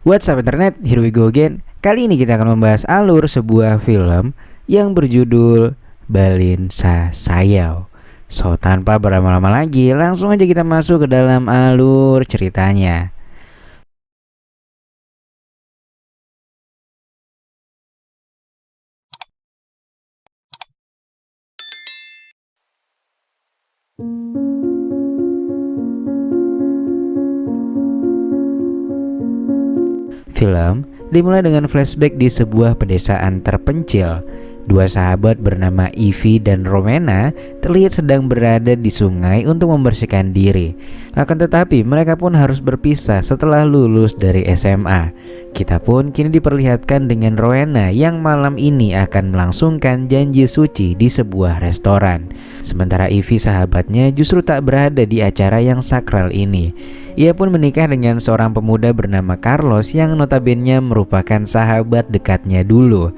What's up internet, here we go again. Kali ini kita akan membahas alur sebuah film yang berjudul Balinsa Sayau. So, tanpa berlama-lama lagi, langsung aja kita masuk ke dalam alur ceritanya. Film dimulai dengan flashback di sebuah pedesaan terpencil. Dua sahabat bernama Ivy dan Rowena terlihat sedang berada di sungai untuk membersihkan diri. Akan tetapi mereka pun harus berpisah setelah lulus dari SMA. Kita pun kini diperlihatkan dengan Rowena yang malam ini akan melangsungkan janji suci di sebuah restoran. Sementara Ivy sahabatnya justru tak berada di acara yang sakral ini. Ia pun menikah dengan seorang pemuda bernama Carlos yang notabene merupakan sahabat dekatnya dulu.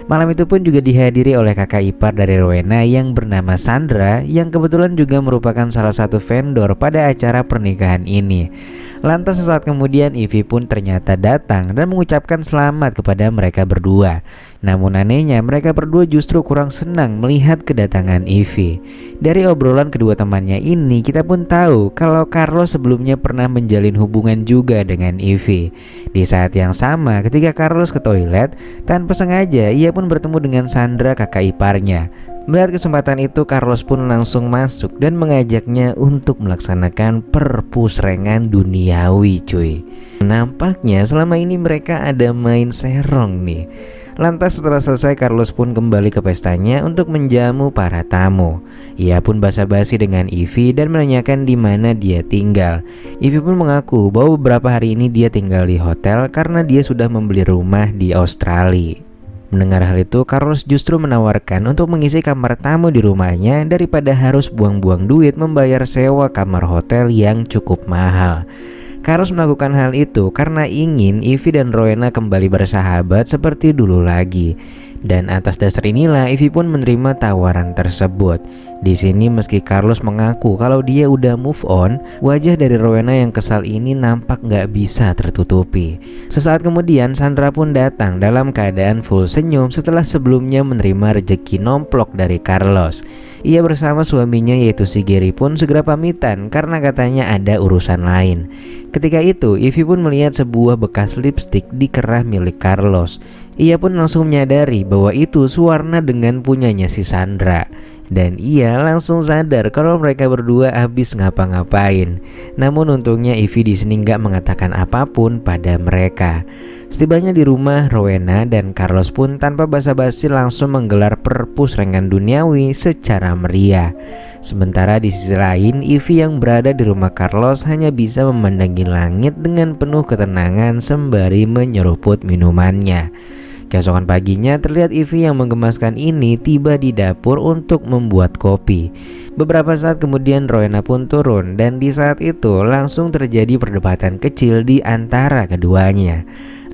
Malam itu pun juga dihadiri oleh kakak ipar dari Rowena yang bernama Sandra, yang kebetulan juga merupakan salah satu vendor pada acara pernikahan ini. Lantas sesaat kemudian Ivy pun ternyata datang dan mengucapkan selamat kepada mereka berdua. Namun anehnya mereka berdua justru kurang senang melihat kedatangan Ivy. Dari obrolan kedua temannya ini kita pun tahu kalau Carlos sebelumnya pernah menjalin hubungan juga dengan Ivy. Di saat yang sama ketika Carlos ke toilet, tanpa sengaja ia pun bertemu dengan Sandra, kakak iparnya. Melihat kesempatan itu, Carlos pun langsung masuk dan mengajaknya untuk melaksanakan perpusrengan duniawi, cuy. Nampaknya selama ini mereka ada main serong nih. Lantas setelah selesai, Carlos pun kembali ke pestanya untuk menjamu para tamu. Ia pun basa-basi dengan Ivy dan menanyakan di mana dia tinggal. Ivy pun mengaku bahwa beberapa hari ini dia tinggal di hotel karena dia sudah membeli rumah di Australia. Mendengar hal itu, Carlos justru menawarkan untuk mengisi kamar tamu di rumahnya daripada harus buang-buang duit membayar sewa kamar hotel yang cukup mahal. Carlos melakukan hal itu karena ingin Ivy dan Rowena kembali bersahabat seperti dulu lagi. Dan atas dasar inilah Ivy pun menerima tawaran tersebut. Di sini meski Carlos mengaku kalau dia udah move on, wajah dari Rowena yang kesal ini nampak gak bisa tertutupi. Sesaat kemudian Sandra pun datang dalam keadaan full senyum setelah sebelumnya menerima rejeki nomplok dari Carlos. Ia bersama suaminya yaitu si Gary pun segera pamitan karena katanya ada urusan lain. Ketika itu Ivy pun melihat sebuah bekas lipstik di kerah milik Carlos. Ia pun langsung menyadari bahwa itu sewarna dengan punyanya si Sandra. Dan ia langsung sadar kalau mereka berdua habis ngapa-ngapain. Namun untungnya Ivy di sini nggak mengatakan apapun pada mereka. Setibanya di rumah, Rowena dan Carlos pun tanpa basa-basi langsung menggelar perpusrengan duniawi secara meriah. Sementara di sisi lain, Ivy yang berada di rumah Carlos hanya bisa memandangi langit dengan penuh ketenangan sembari menyeruput minumannya. Keesokan paginya terlihat Ivy yang menggemaskan ini tiba di dapur untuk membuat kopi. Beberapa saat kemudian Rowena pun turun dan di saat itu langsung terjadi perdebatan kecil di antara keduanya.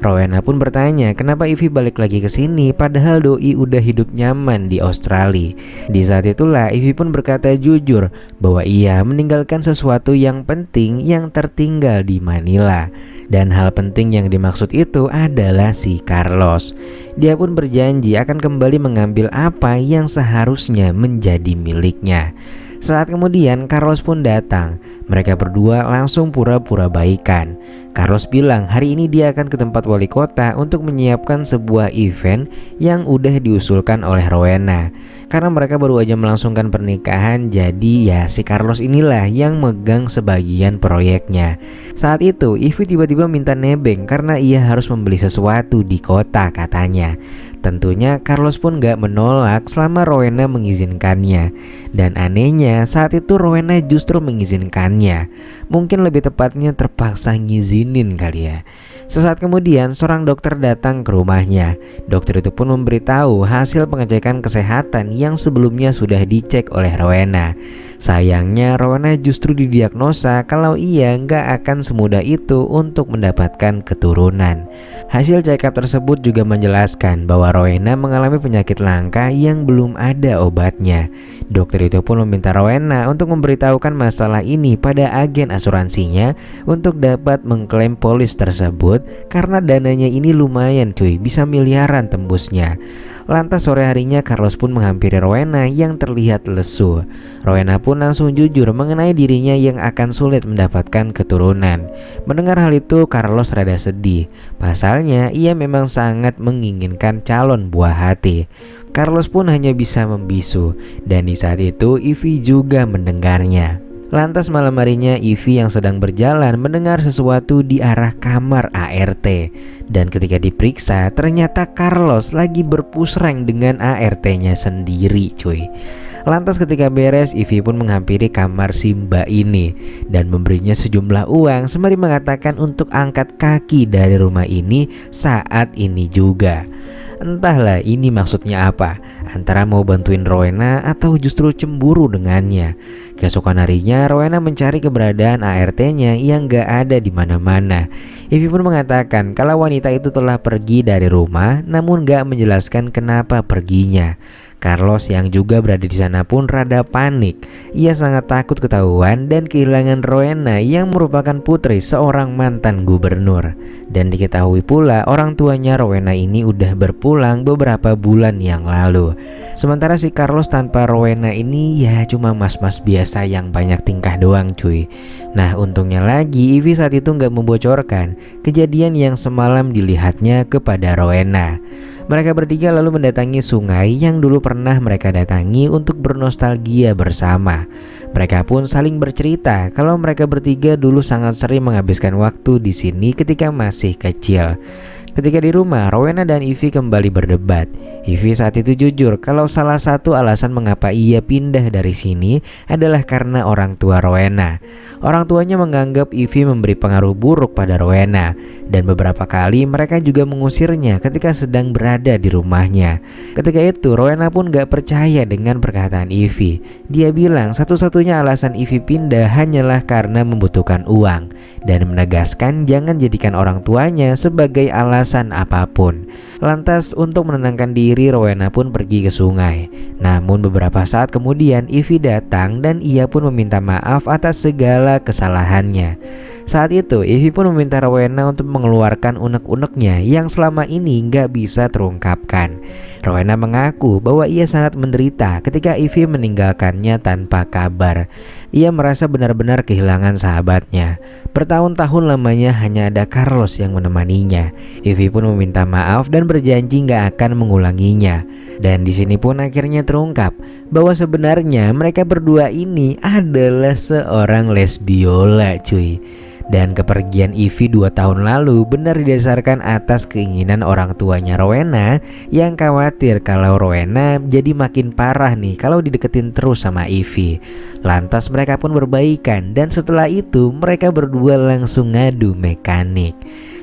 Rowena pun bertanya kenapa Ivy balik lagi ke sini padahal doi udah hidup nyaman di Australia. Di saat itulah Ivy pun berkata jujur bahwa ia meninggalkan sesuatu yang penting yang tertinggal di Manila. Dan hal penting yang dimaksud itu adalah si Carlos. Dia pun berjanji akan kembali mengambil apa yang seharusnya menjadi miliknya. Saat kemudian Carlos pun datang. Mereka berdua langsung pura-pura baikan. Carlos bilang hari ini dia akan ke tempat wali kota untuk menyiapkan sebuah event yang udah diusulkan oleh Rowena. Karena mereka baru aja melangsungkan pernikahan, jadi ya si Carlos inilah yang megang sebagian proyeknya. Saat itu Ivy tiba-tiba minta nebeng karena ia harus membeli sesuatu di kota katanya. Tentunya Carlos pun gak menolak selama Rowena mengizinkannya. Dan anehnya saat itu Rowena justru mengizinkannya. Mungkin lebih tepatnya terpaksa ngizinin kali ya. Sesaat kemudian seorang dokter datang ke rumahnya. Dokter itu pun memberitahu hasil pengecekan kesehatan yang sebelumnya sudah dicek oleh Rowena. Sayangnya Rowena justru didiagnosa kalau ia gak akan semudah itu untuk mendapatkan keturunan. Hasil check up tersebut juga menjelaskan bahwa Rowena mengalami penyakit langka yang belum ada obatnya. Dokter itu pun meminta Rowena untuk memberitahukan masalah ini pada kepada agen asuransinya untuk dapat mengklaim polis tersebut karena dananya ini lumayan cuy, bisa miliaran tembusnya. Lantas sore harinya Carlos pun menghampiri Rowena yang terlihat lesu. Rowena pun langsung jujur mengenai dirinya yang akan sulit mendapatkan keturunan. Mendengar hal itu Carlos rada sedih. Pasalnya ia memang sangat menginginkan calon buah hati. Carlos pun hanya bisa membisu, dan di saat itu Ivy juga mendengarnya. Lantas malam harinya Ivy yang sedang berjalan mendengar sesuatu di arah kamar ART. Dan ketika diperiksa ternyata Carlos lagi berpusreng dengan ART-nya sendiri cuy. Lantas ketika beres Ivy pun menghampiri kamar si mbak ini dan memberinya sejumlah uang sembari mengatakan untuk angkat kaki dari rumah ini saat ini juga. Entahlah ini maksudnya apa, antara mau bantuin Rowena atau justru cemburu dengannya. Keesokan harinya Rowena mencari keberadaan ART-nya yang gak ada di mana-mana. Ivy pun mengatakan kalau wanita itu telah pergi dari rumah namun gak menjelaskan kenapa perginya. Carlos yang juga berada di sana pun rada panik. Ia sangat takut ketahuan dan kehilangan Rowena yang merupakan putri seorang mantan gubernur. Dan diketahui pula orang tuanya Rowena ini udah berpulang beberapa bulan yang lalu. Sementara si Carlos tanpa Rowena ini ya cuma mas-mas biasa yang banyak tingkah doang cuy. Nah untungnya lagi Ivy saat itu gak membocorkan kejadian yang semalam dilihatnya kepada Rowena. Mereka bertiga lalu mendatangi sungai yang dulu pernah mereka datangi untuk bernostalgia bersama. Mereka pun saling bercerita kalau mereka bertiga dulu sangat sering menghabiskan waktu di sini ketika masih kecil. Ketika di rumah, Rowena dan Ivy kembali berdebat. Ivy saat itu jujur kalau salah satu alasan mengapa ia pindah dari sini adalah karena orang tua Rowena. Orang tuanya menganggap Ivy memberi pengaruh buruk pada Rowena, dan beberapa kali mereka juga mengusirnya ketika sedang berada di rumahnya. Ketika itu Rowena pun gak percaya dengan perkataan Ivy. Dia bilang satu-satunya alasan Ivy pindah hanyalah karena membutuhkan uang, dan menegaskan jangan jadikan orang tuanya sebagai alasan apapun. Lantas untuk menenangkan diri Rowena pun pergi ke sungai. Namun beberapa saat kemudian Ivy datang dan ia pun meminta maaf atas segala kesalahannya. Saat itu Ivy pun meminta Rowena untuk mengeluarkan unek-uneknya yang selama ini gak bisa terungkapkan. Rowena mengaku bahwa ia sangat menderita ketika Ivy meninggalkannya tanpa kabar. Ia merasa benar-benar kehilangan sahabatnya. Bertahun-tahun lamanya hanya ada Carlos yang menemaninya. Ivy pun meminta maaf dan berjanji gak akan mengulanginya. Dan di sini pun akhirnya terungkap bahwa sebenarnya mereka berdua ini adalah seorang lesbiola cuy. Dan kepergian Ivy 2 tahun lalu benar didasarkan atas keinginan orang tuanya Rowena yang khawatir kalau Rowena jadi makin parah nih kalau dideketin terus sama Ivy. Lantas mereka pun berbaikan dan setelah itu mereka berdua langsung ngadu mekanik.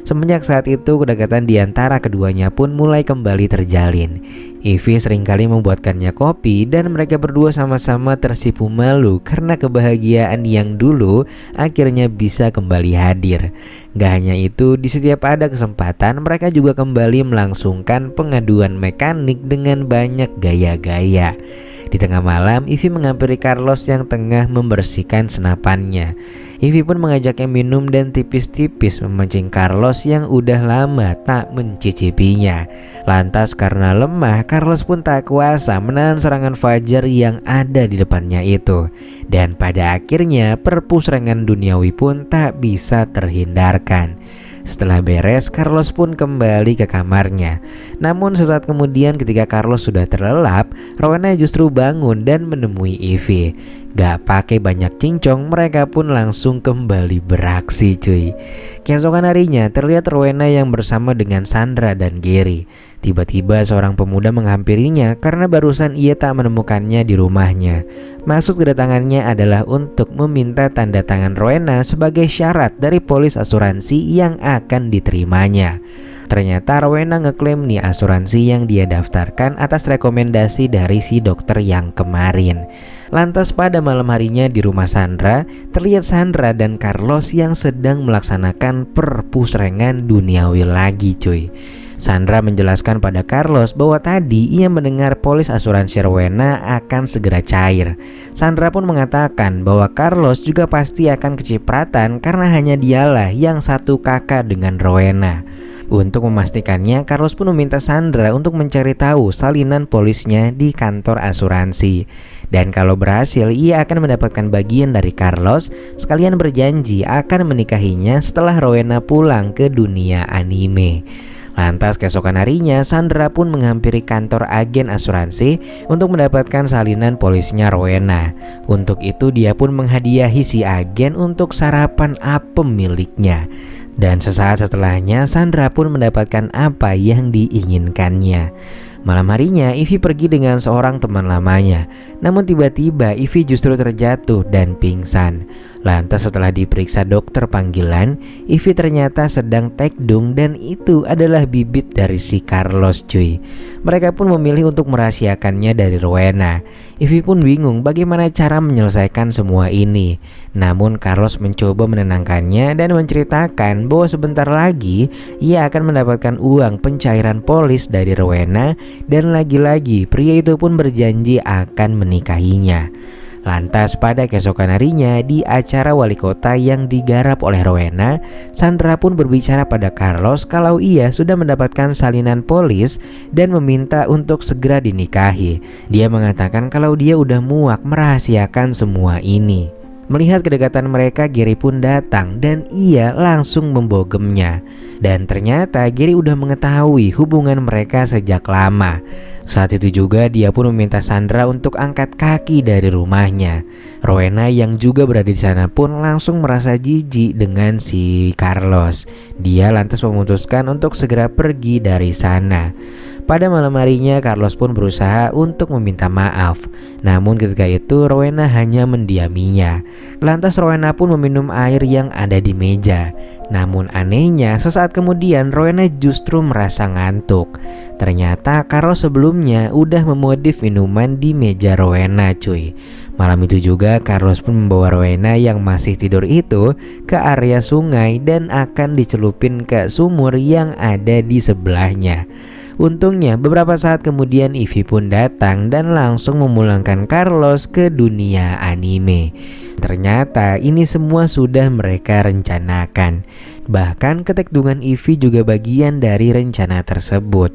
Semenjak saat itu kedekatan di antara keduanya pun mulai kembali terjalin. Ivy seringkali membuatkannya kopi dan mereka berdua sama-sama tersipu malu karena kebahagiaan yang dulu akhirnya bisa kembali hadir. Gak hanya itu, di setiap ada kesempatan mereka juga kembali melangsungkan pengaduan mekanik dengan banyak gaya-gaya. Di tengah malam, Ivy menghampiri Carlos yang tengah membersihkan senapannya. Ivy pun mengajaknya minum dan tipis-tipis memancing Carlos yang udah lama tak mencicipinya. Lantas karena lemah, Carlos pun tak kuasa menahan serangan fajar yang ada di depannya itu. Dan pada akhirnya perpusrengan duniawi pun tak bisa terhindarkan. Setelah beres, Carlos pun kembali ke kamarnya. Namun sesaat kemudian ketika Carlos sudah terlelap, Rowena justru bangun dan menemui Ivy. Gak pakai banyak cincong, mereka pun langsung kembali beraksi cuy. Keesokan harinya terlihat Rowena yang bersama dengan Sandra dan Gary. Tiba-tiba seorang pemuda menghampirinya karena barusan ia tak menemukannya di rumahnya. Maksud kedatangannya adalah untuk meminta tanda tangan Rowena sebagai syarat dari polis asuransi yang akan diterimanya. Ternyata Rowena ngeklaim nih asuransi yang dia daftarkan atas rekomendasi dari si dokter yang kemarin. Lantas pada malam harinya di rumah Sandra, terlihat Sandra dan Carlos yang sedang melaksanakan perpusrengan duniawi lagi cuy. Sandra menjelaskan pada Carlos bahwa tadi ia mendengar polis asuransi Rowena akan segera cair. Sandra pun mengatakan bahwa Carlos juga pasti akan kecipratan karena hanya dialah yang satu kakak dengan Rowena. Untuk memastikannya, Carlos pun meminta Sandra untuk mencari tahu salinan polisnya di kantor asuransi. Dan kalau berhasil, ia akan mendapatkan bagian dari Carlos, sekalian berjanji akan menikahinya setelah Rowena pulang ke dunia anime. Lantas keesokan harinya Sandra pun menghampiri kantor agen asuransi untuk mendapatkan salinan polisnya Rowena. Untuk itu dia pun menghadiahi si agen untuk sarapan apem miliknya. Dan sesaat setelahnya Sandra pun mendapatkan apa yang diinginkannya. Malam harinya Ivy pergi dengan seorang teman lamanya. Namun tiba-tiba Ivy justru terjatuh dan pingsan. Lantas setelah diperiksa dokter panggilan, Ivy ternyata sedang tekdung dan itu adalah bibit dari si Carlos cuy. Mereka pun memilih untuk merahasiakannya dari Rowena. Ivy pun bingung bagaimana cara menyelesaikan semua ini. Namun Carlos mencoba menenangkannya dan menceritakan bahwa sebentar lagi ia akan mendapatkan uang pencairan polis dari Rowena. Dan lagi-lagi pria itu pun berjanji akan menikahinya. Lantas pada keesokan harinya di acara wali kota yang digarap oleh Rowena, Sandra pun berbicara pada Carlos kalau ia sudah mendapatkan salinan polis dan meminta untuk segera dinikahi. Dia mengatakan kalau dia udah muak merahasiakan semua ini. Melihat kedekatan mereka, Gary pun datang dan ia langsung membogemnya. Dan ternyata Gary udah mengetahui hubungan mereka sejak lama. Saat itu juga dia pun meminta Sandra untuk angkat kaki dari rumahnya. Rowena yang juga berada di sana pun langsung merasa jijik dengan si Carlos. Dia lantas memutuskan untuk segera pergi dari sana. Pada malam harinya Carlos pun berusaha untuk meminta maaf. Namun ketika itu Rowena hanya mendiaminya. Lantas Rowena pun meminum air yang ada di meja. Namun anehnya sesaat kemudian Rowena justru merasa ngantuk. Ternyata Carlos sebelumnya udah memodif minuman di meja Rowena cuy. Malam itu juga Carlos pun membawa Rowena yang masih tidur itu ke area sungai dan akan dicelupin ke sumur yang ada di sebelahnya. Untungnya beberapa saat kemudian Ivy pun datang dan langsung memulangkan Carlos ke dunia anime. Ternyata ini semua sudah mereka rencanakan. Bahkan ketekdungan Ivy juga bagian dari rencana tersebut.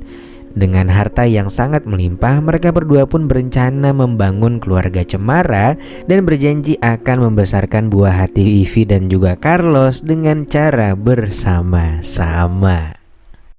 Dengan harta yang sangat melimpah, mereka berdua pun berencana membangun keluarga cemara dan berjanji akan membesarkan buah hati Ivy dan juga Carlos dengan cara bersama-sama.